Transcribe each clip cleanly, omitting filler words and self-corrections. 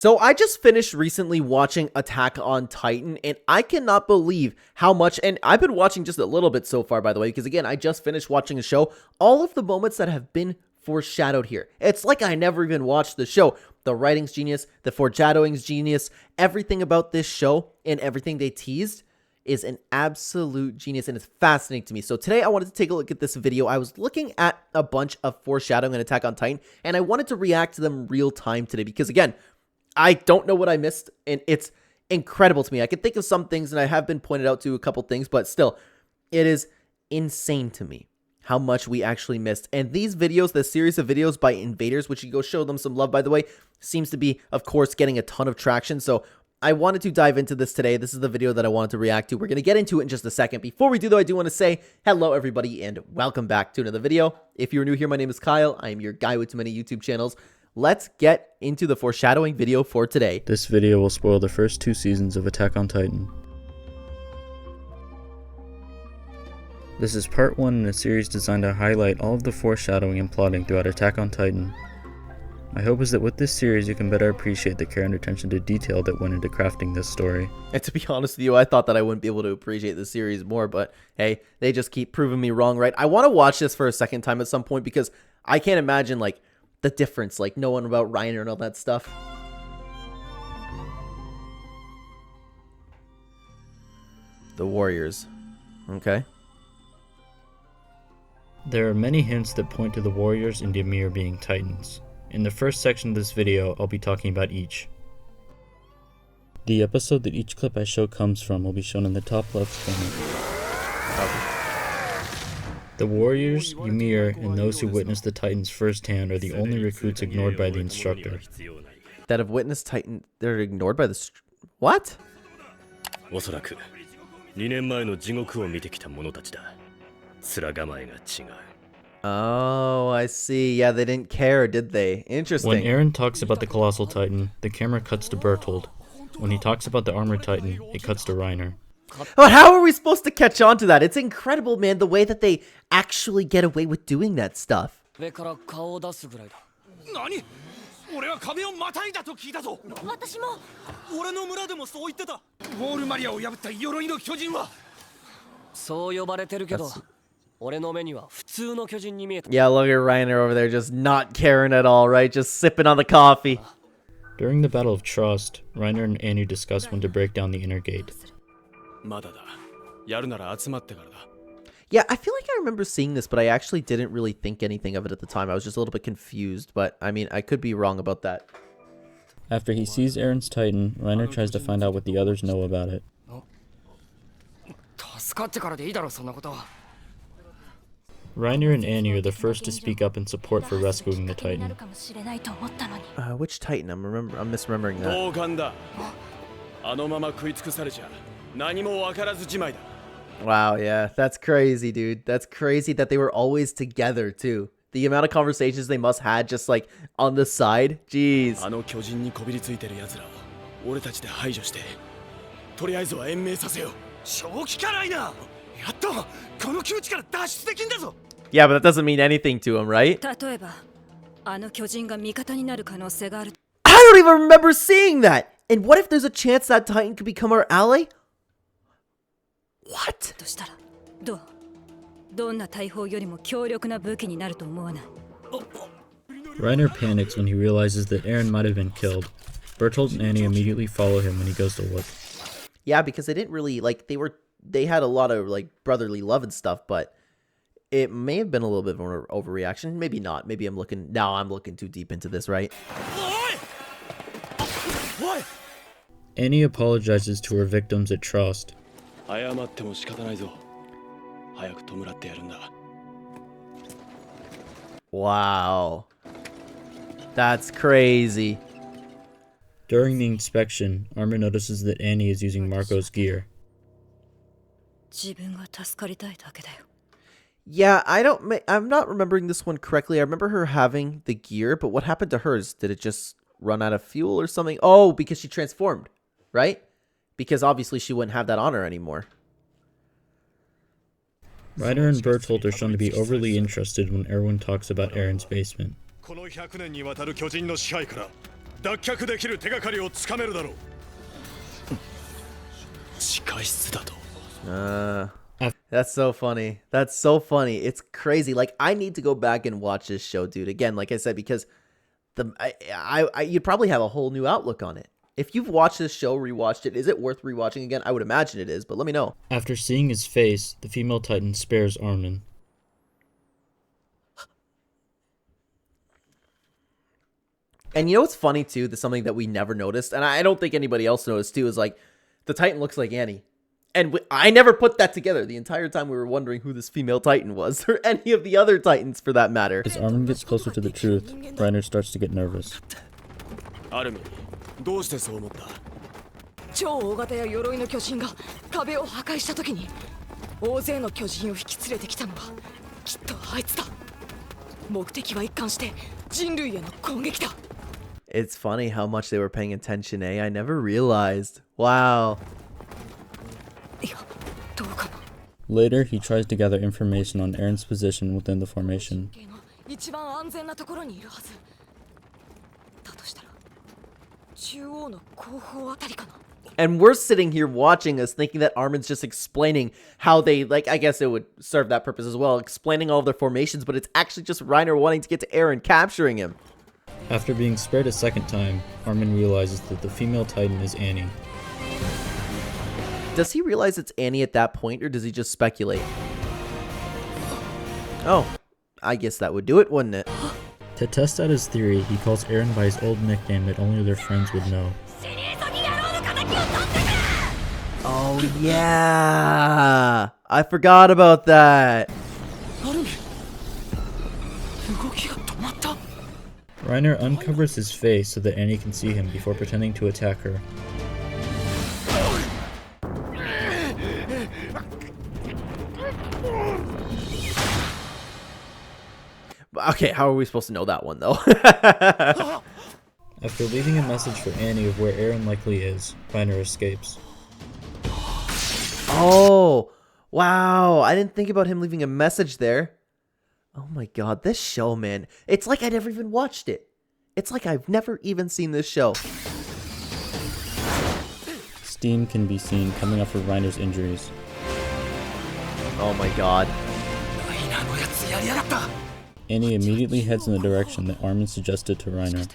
So I just finished recently watching Attack on Titan, and I cannot believe how much, and I've been watching just a little bit so far, by the way, because again, I just finished watching a show, all of the moments that have been foreshadowed here. It's like I never even watched the show. The writing's genius, the foreshadowing's genius, everything about this show and everything they teased is an absolute genius, and it's fascinating to me. So today I wanted to take a look at this video. I was looking at a bunch of foreshadowing and Attack on Titan, and I wanted to react to them real time today because again, I don't know what I missed, and it's incredible to me. I can think of some things, and I have been pointed out to a couple things, but still, it is insane to me how much we actually missed. And these videos, the series of videos by Invaders, which you go show them some love, by the way, seems to be, of course, getting a ton of traction. So I wanted to dive into this today. This is the video that I wanted to react to. We're going to get into it in just a second. Before we do, though, I do want to say hello, everybody, and welcome back to another video. If you're new here, my name is Kyle. I am your guy with too many YouTube channels. Let's get into the foreshadowing video for today. This video will spoil the first 2 seasons of Attack on Titan. This is part 1 in a series designed to highlight all of the foreshadowing and plotting throughout Attack on Titan. My hope is that with this series you can better appreciate the care and attention to detail that went into crafting this story. And to be honest with you, I thought that I wouldn't be able to appreciate the series more, but hey, they just keep proving me wrong, right? I want to watch this for a second time at some point because I can't imagine, like, the difference, like knowing about Reiner and all that stuff. The Warriors. Okay. There are many hints that point to the Warriors and Ymir being Titans. In the first section of this video, I'll be talking about each. The episode that each clip I show comes from will be shown in the top left corner. Okay. The Warriors, Ymir, and those who witnessed the Titans firsthand are the only recruits ignored by the instructor. That have witnessed Titan, they're ignored by the what? Oh, I see. Yeah, they didn't care, did they? Interesting. When Eren talks about the Colossal Titan, the camera cuts to Bertold. When he talks about the Armored Titan, it cuts to Reiner. But how are we supposed to catch on to that? It's incredible, man, the way that they actually get away with doing that stuff. Yeah, look at Reiner over there just not caring at all, right? Just sipping on the coffee. During the Battle of Trust, Reiner and Annie discuss when to break down the inner gate. Yeah, I feel like I remember seeing this, but I actually didn't really think anything of it at the time. I was just a little bit confused, but I mean, I could be wrong about that. After he sees Eren's Titan, Reiner tries to find out what the others know about it. Reiner and Annie are the first to speak up in support for rescuing the Titan. Which Titan? I'm misremembering that. Wow, yeah, that's crazy, dude. That's crazy that they were always together, too. The amount of conversations they must had just, like, on the side. Jeez. Yeah, but that doesn't mean anything to him, right? I don't even remember seeing that! And what if there's a chance that Titan could become our ally? What? Reiner panics when he realizes that Eren might have been killed. Bertold and Annie immediately follow him when he goes to look. Yeah, because they didn't really, like, they had a lot of, like, brotherly love and stuff, but it may have been a little bit of an overreaction. Maybe not. Maybe I'm looking too deep into this, right? Annie apologizes to her victims at Trust. Wow. That's crazy. During the inspection, Armor notices that Annie is using Marco's gear. Yeah, I'm not remembering this one correctly. I remember her having the gear, but what happened to hers? Did it just run out of fuel or something? Oh, because she transformed, right? Because obviously she wouldn't have that on her anymore. Reiner and Bertolt are shown to be overly interested when Erwin talks about Eren's basement. 脱却できる手がかりをつかめるだろう。地下室だと。That's so funny. That's so funny. It's crazy. Like, I need to go back and watch this show, dude. Again, like I said, because you'd probably have a whole new outlook on it. If you've watched this show, rewatched it, is it worth rewatching again? I would imagine it is, but let me know. After seeing his face, the female titan spares Armin. And you know what's funny too? That's something that we never noticed, and I don't think anybody else noticed too, is like the Titan looks like Annie. And I never put that together the entire time we were wondering who this female Titan was, or any of the other Titans for that matter. As Armin gets closer to the truth, Reiner starts to get nervous. アルミン、どうしてそう思った？超大型や鎧の巨人が壁を破壊した時に大勢の巨人を引き連れてきたのはきっとあいつだ。目的は一貫して人類への攻撃だ。It's funny how much they were paying attention, eh? I never realized. Wow. Later, he tries to gather information on Eren's position within the formation. And we're sitting here watching us thinking that Armin's just explaining how they, like, I guess it would serve that purpose as well, explaining all of their formations, but it's actually just Reiner wanting to get to Eren, capturing him. After being spared a second time, Armin realizes that the female Titan is Annie. Does he realize it's Annie at that point, or does he just speculate? Oh, I guess that would do it, wouldn't it? To test out his theory, he calls Eren by his old nickname that only their friends would know. Oh yeah! I forgot about that! Reiner uncovers his face so that Annie can see him before pretending to attack her. Okay, how are we supposed to know that one, though? After leaving a message for Annie of where Eren likely is, Reiner escapes. Oh, wow. I didn't think about him leaving a message there. Oh my god, this show, man. It's like I never even watched it. It's like I've never even seen this show. Steam can be seen coming off of Reiner's injuries. Oh my god. Annie immediately heads in the direction that Armin suggested to Reiner.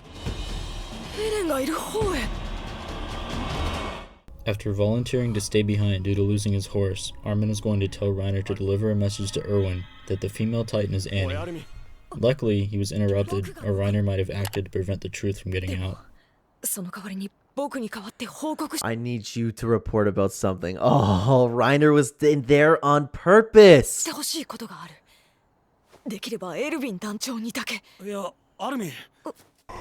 After volunteering to stay behind due to losing his horse, Armin is going to tell Reiner to deliver a message to Erwin that the female Titan is Annie. Luckily, he was interrupted, or Reiner might have acted to prevent the truth from getting out. I need you to report about something. Oh, Reiner was in there on purpose.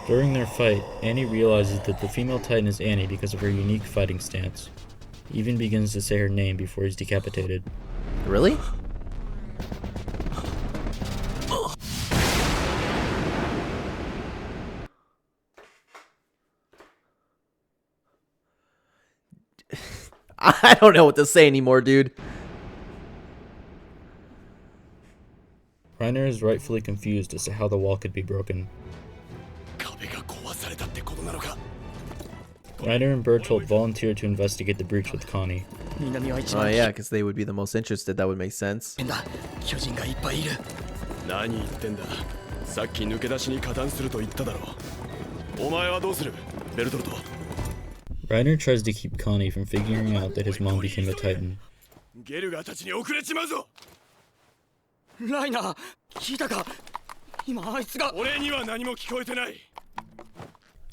During their fight, Annie realizes that the female Titan is Annie because of her unique fighting stance. He even begins to say her name before he's decapitated. Really? I don't know what to say anymore, dude. Reiner is rightfully confused as to how the wall could be broken. Reiner and Bertolt volunteer to investigate the breach with Connie. Oh yeah, because they would be the most interested. That would make sense. Reiner tries to keep Connie from figuring out that his mom became a Titan.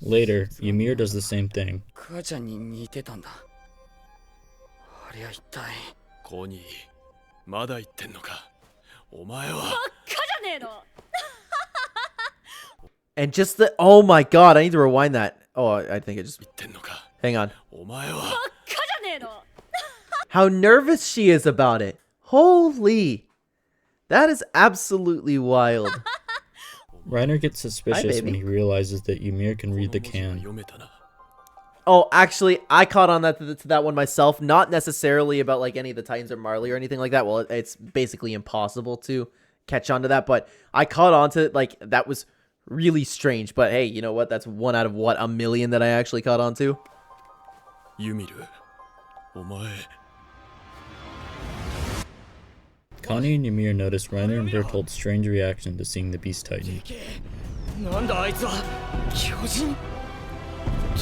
Later, Ymir does the same thing. And just the, oh my god, I need to rewind that. Oh, I think it just, hang on. How nervous she is about it. Holy. That is absolutely wild. Reiner gets suspicious when he realizes that Ymir can read the can. Oh, actually, I caught on to that one myself. Not necessarily about like any of the Titans or Marley or anything like that. Well, it's basically impossible to catch on to that. But I caught on to like that was really strange. But hey, you know what? That's one out of what, a million that I actually caught on to. ユミル、お前。 Connie and Ymir notice Reiner and Bertolt's strange reaction to seeing the Beast Titan. なんだあいつは巨人っ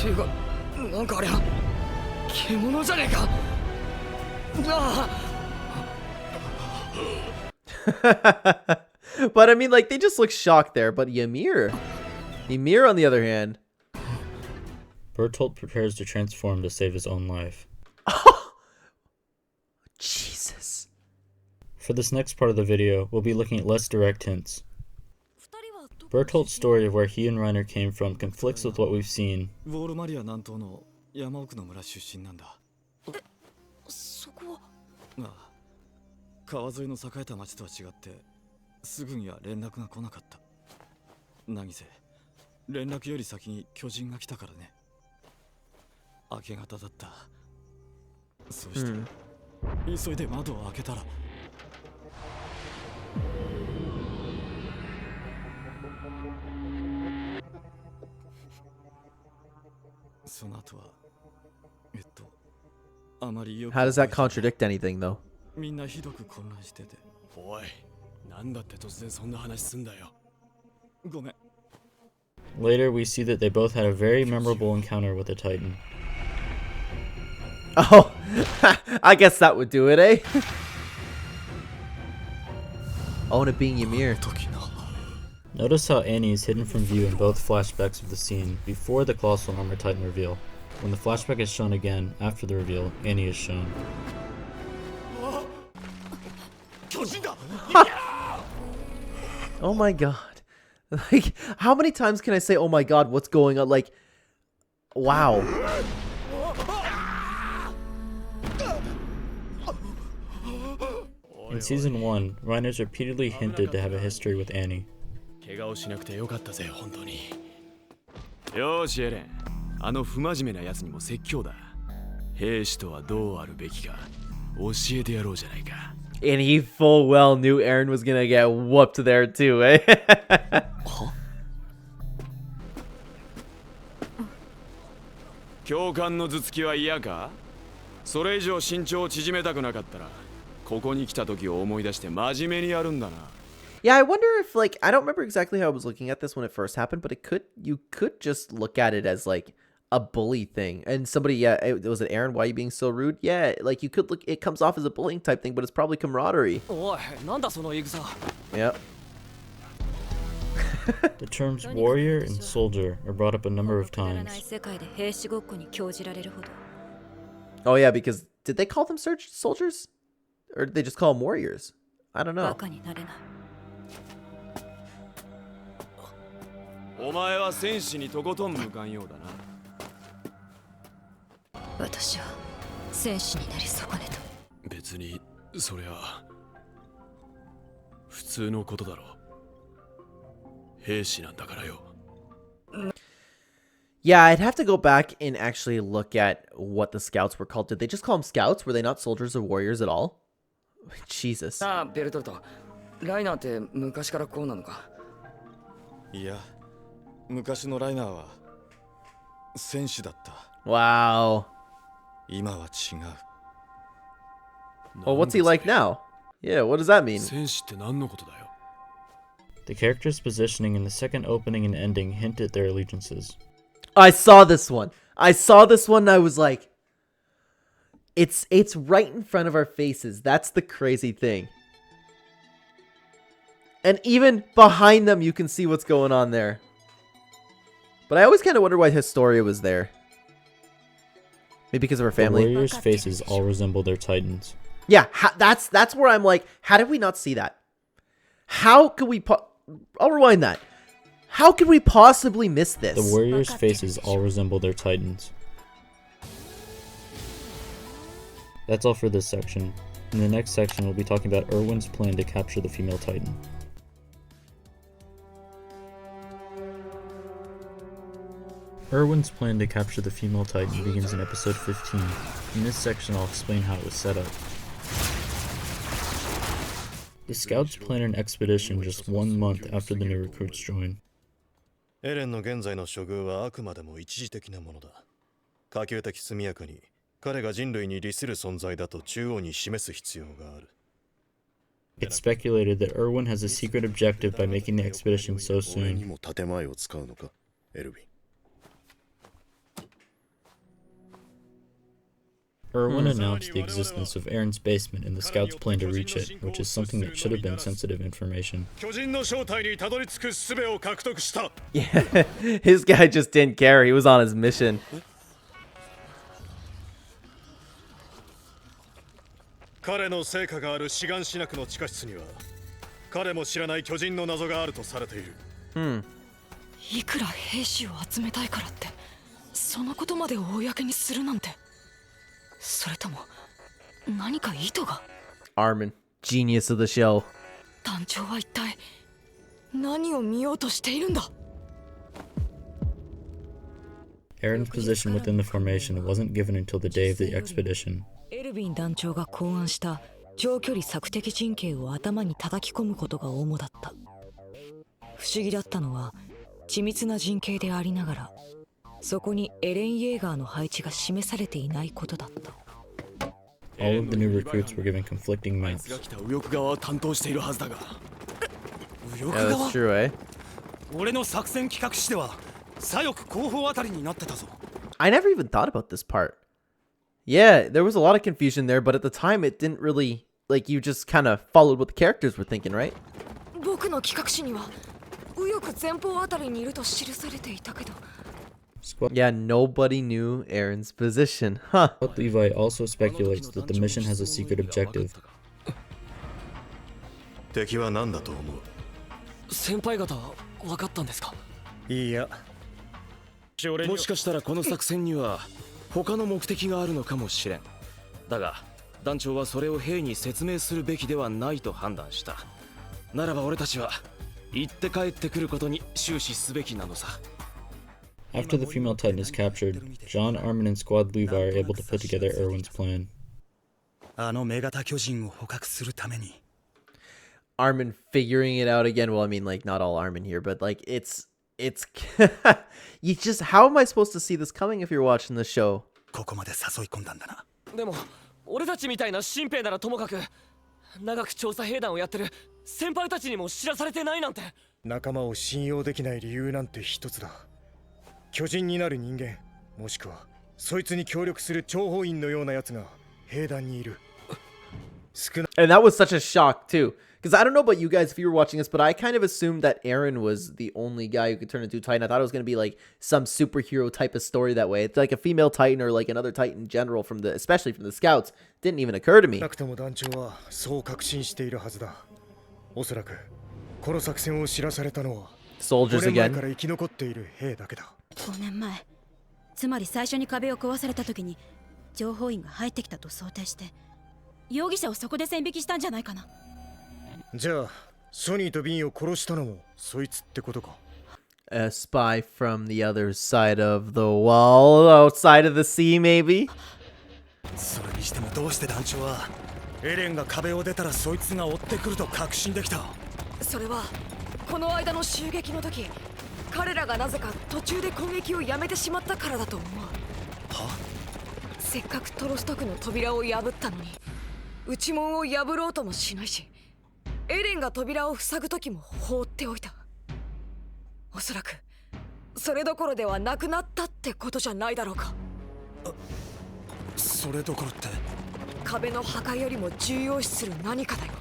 ていうかなんかあれは獣じゃねえかああ But I mean, like, they just look shocked there. But Ymir, on the other hand. Bertolt prepares to transform to save his own life. Jesus. For this next part of the video, we'll be looking at less direct hints. Bertolt's story of where he and Reiner came from conflicts with what we've seen. ウォールマリア南東の山奥の村出身なんだ。そこはああ、川沿いの栄えた町とは違ってすぐには連絡が来なかった。何せ連絡より先に巨人が来たからね。明け方だった。そして、急いで窓を開けたら。その後はあまりよく。 How does that contradict anything, though? みんなひどく混乱してて。おい、なんだって突然そんな話すんだよ。ごめん。 Later, we see that they both had a very memorable encounter with a Titan. Oh, I guess that would do it, eh? Oh, and it being Ymir. Notice how Annie is hidden from view in both flashbacks of the scene before the Colossal Armor Titan reveal. When the flashback is shown again after the reveal, Annie is shown. Oh my god. Like, how many times can I say, oh my god, what's going on? Like, wow. In Season 1, Reiner's repeatedly hinted to have a history with Annie. 怪我をしなくてよかったぜ、本当に。よーし、エレン。あの不真面目な奴にも説教だ。兵士とはどうあるべきか教えてやろうじゃないか。And he full well knew Eren was gonna get whooped there too, eh? 教官の頭突きは嫌か？それ以上身長を縮めたくなかったら、ここに来た時を思い出して真面目にやるんだな。 Yeah, I wonder if, like, I don't remember exactly how I was looking at this when it first happened, but you could just look at it as, like, a bully thing. And somebody, yeah, was it Eren? Why are you being so rude? Yeah, like, you could look, it comes off as a bullying type thing, but it's probably camaraderie. おいなんだその戦 Yep. The terms warrior and soldier are brought up a number of times. 世界で兵士ごっこに興じられるほど Oh, yeah, because did they call them soldiers? Or did they just call them warriors? I don't know. バカになれない お前は戦士にとことん向かんようだな。私は戦士になり損ねた。別にそりゃ普通のことだろう。兵士なんだからよ。Yeah, I'd have to go back and actually look at what the scouts were called. Did they just call them scouts? Were they not soldiers or warriors at all? Jesus. ああベルトルトライナーって昔からこうなのか。いや、昔のライナーは戦士だった。 Wow. 今は違う。 Well, what's he like now? Yeah, what does that mean? 戦士って何のことだよ。 The characters' positioning in the second opening and ending hint at their allegiances. I saw this one. And I was like, it's right in front of our faces. That's the crazy thing. And even behind them, you can see what's going on there. But I always kind of wondered why Historia was there. Maybe because of her The family. warriors' faces all resemble their titans. Yeah, that's where I'm like, how did we not see that? How could we... I'll rewind that. How could we possibly miss this? The warriors' faces all resemble their titans. That's all for this section. In the next section, we'll be talking about Erwin's plan to capture the female titan. Erwin's plan to capture the female titan begins in episode 15. In this section, I'll explain how it was set up. The scouts plan an expedition just 1 month after the new recruits join. エレンの現在の処遇はあくまでも一時的なものだ。可及的速やかに彼が人類に利する存在だと中央に示す必要がある。 It's speculated that Erwin has a secret objective by making the expedition so 俺に soon. も建前を使うのか、エルヴィン。 Erwin announced the existence of Aaron's basement and the scouts plan to reach it, which is something that should have been sensitive information. 巨人の正体にたどり着く術を獲得した。 Yeah, his guy just didn't care. He was on his mission. 彼の成果があるシガンシナクの地下室には彼も知らない巨人の謎があるとされている。いくら兵士を集めたいからってそのことまで公にするなんて。それとも何か意図が。 Armin, genius of the show. 団長は一体何を見ようとしているんだ。 Aaron's position within the formation wasn't given until the day of the expedition. エルヴィン団長が考案した長距離索敵陣形を頭に叩き込むことが主だった。不思議だったのは緻密な陣形でありながらそこにエレン・イェーガーの配置が示されていないことだった。 All of the new recruits were given conflicting あいつ maps. が来た右翼側を担当しているはずだが。右 Yeah, 翼 that's 側 true, eh? 俺の作戦企画誌では左翼後方あたりになってたぞ。 I never even thought about this part. Yeah, there was a lot of confusion there, but at the time it didn't really, like, you just kind of followed what the characters were thinking, right? 僕の企画誌には右翼前方あたりにいると記されていたけど。 Squad Yeah, nobody knew Aaron's position. Huh. Levi also speculates that the mission has a secret objective. 敵は何だと思う？先輩方は分かったんですか？いいや、もしかしたらこの作戦には他の目的があるのかもしれん。だが団長はそれを兵に説明するべきではないと判断した。ならば俺たちは行って帰ってくることに終始すべきなのさ。 After the female Titan is captured, John, Armin, and Squad Levi are able to put together Erwin's plan. あのメガタ巨人を捕獲するために。 Armin figuring it out again. Well, I mean, like, not all Armin here, but like, it's you just, how am I supposed to see this coming if you're watching the show? ここまで誘い込んだんだな。でも俺たちみたいな新兵ならともかく長く調査兵団をやってる先輩たちにも知らされてないなんて。仲間を信用できない理由なんて一つだ。巨人になる人間、もしくはそいつに協力する諜報員のようなやつが兵団にいる。And that was such a shock too, because I don't know about you guys if you were watching this, but I kind of assumed that Aaron was the only guy who could turn into a Titan. I thought it was going to be like some superhero type of story that way. It's like a female Titan or like another Titan general from the, especially from the scouts, didn't even occur to me. なくとも団長はそう確信しているはずだ。おそらくこの作戦を知らされたのは Soldiers 5年前か again. ら生き残っている兵だけだ。5年前、つまり最初に壁を壊された時に情報員が入ってきたと想定して容疑者をそこで線引きしたんじゃないかな。じゃあソニーとビンを殺したのもそいつってことか。 A spy from the other side of the wall, outside of the sea, maybe? それにしてもどうして団長はエレンが壁を出たらそいつが追ってくると確信できた。それはこの間の襲撃の時彼らがなぜか途中で攻撃をやめてしまったからだと思う。は？せっかくトロスト区の扉を破ったのに内門を破ろうともしないし、エレンが扉を塞ぐ時も放っておいた。おそらくそれどころではなくなったってことじゃないだろうか。それどころって壁の破壊よりも重要視する何かだよ。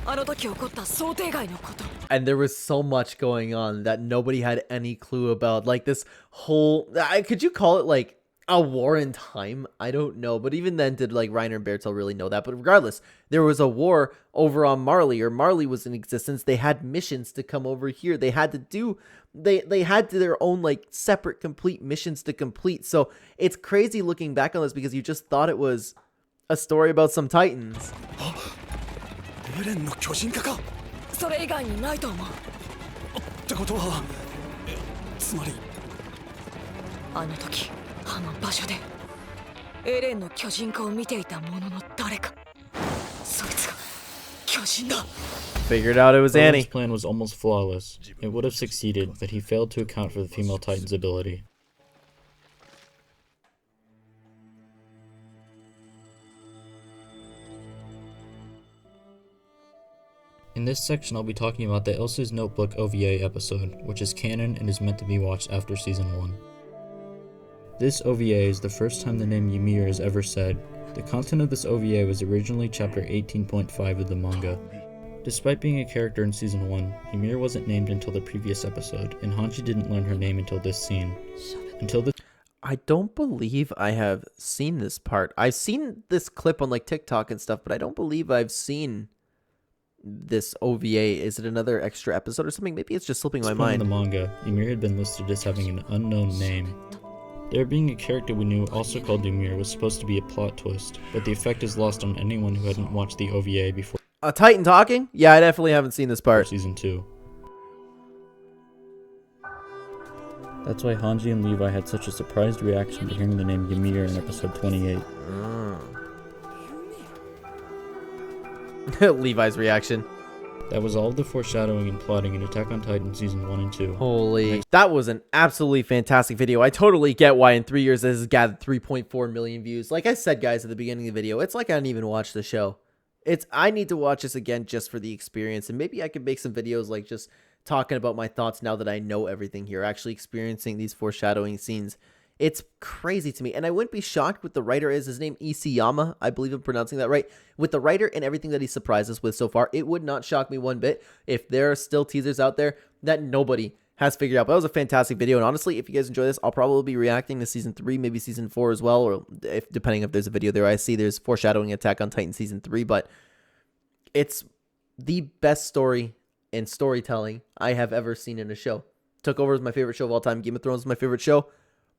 あの時起こった想定外のこと。 And there was so much going on that nobody had any clue about. Like this whole, could you call it like a war in time? I don't know. But even then, did like Reiner and Bertel really know that? But regardless, there was a war over on Marley, or Marley was in existence. They had missions to come over here. They had to do, they had their own like separate complete missions to complete. So it's crazy looking back on this because you just thought it was a story about some Titans. エレンの巨人化か？それ以外にないと思う。ってことはつまりあの時あの場所でエレンの巨人化を見ていた者の誰か、そいつが巨人だ。Figured out it was Owen's Annie. plan was almost flawless. It would have succeeded, but he failed to account for the female Titan's ability. In this section, I'll be talking about the Ilse's Notebook OVA episode, which is canon and is meant to be watched after Season 1. This OVA is the first time the name Ymir is ever said. The content of this OVA was originally chapter 18.5 of the manga. Despite being a character in Season 1, Ymir wasn't named until the previous episode, and Hanji didn't learn her name until this scene. I don't believe I have seen this part. I've seen this clip on like TikTok and stuff, but I don't believe I've seen this OVA. Is it another extra episode or something? Maybe it's just slipping my mind. In the manga, Ymir had been listed as having an unknown name. There being a character we knew also called Ymir was supposed to be a plot twist, but the effect is lost on anyone who hadn't watched the OVA before. A Titan talking? Yeah, I definitely haven't seen this part. Season 2. That's why Hanji and Levi had such a surprised reaction to hearing the name Ymir in episode 28. Levi's reaction. That was all of the foreshadowing and plotting in Attack on Titan Season 1 and 2. Holy. That was an absolutely fantastic video. I totally get why in 3 years this has gathered 3.4 million views. Like I said, guys, at the beginning of the video, it's like I didn't even watch the show. I need to watch this again just for the experience, and maybe I could make some videos like just talking about my thoughts now that I know everything here, actually experiencing these foreshadowing scenes. It's crazy to me, and I wouldn't be shocked with the writer is his name Isayama. I believe I'm pronouncing that right. With the writer and everything that he surprised us with so far, it would not shock me one bit if there are still teasers out there that nobody has figured out. But that was a fantastic video, and honestly, if you guys enjoy this, I'll probably be reacting to Season 3, maybe Season 4 as well, or if depending if there's a video there. I see there's Foreshadowing Attack on Titan Season 3, but it's the best story and storytelling I have ever seen in a show. Took over as my favorite show of all time. Game of Thrones is my favorite show.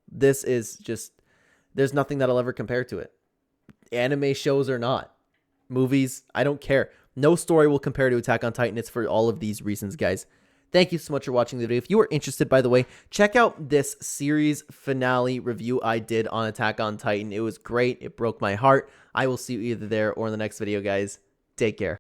This is just, there's nothing that'll ever compare to it. Anime shows or not. Movies, I don't care. No story will compare to Attack on Titan. It's for all of these reasons, guys. Thank you so much for watching the video. If you are interested, by the way, check out this series finale review I did on Attack on Titan. It was great. It broke my heart. I will see you either there or in the next video, guys. Take care.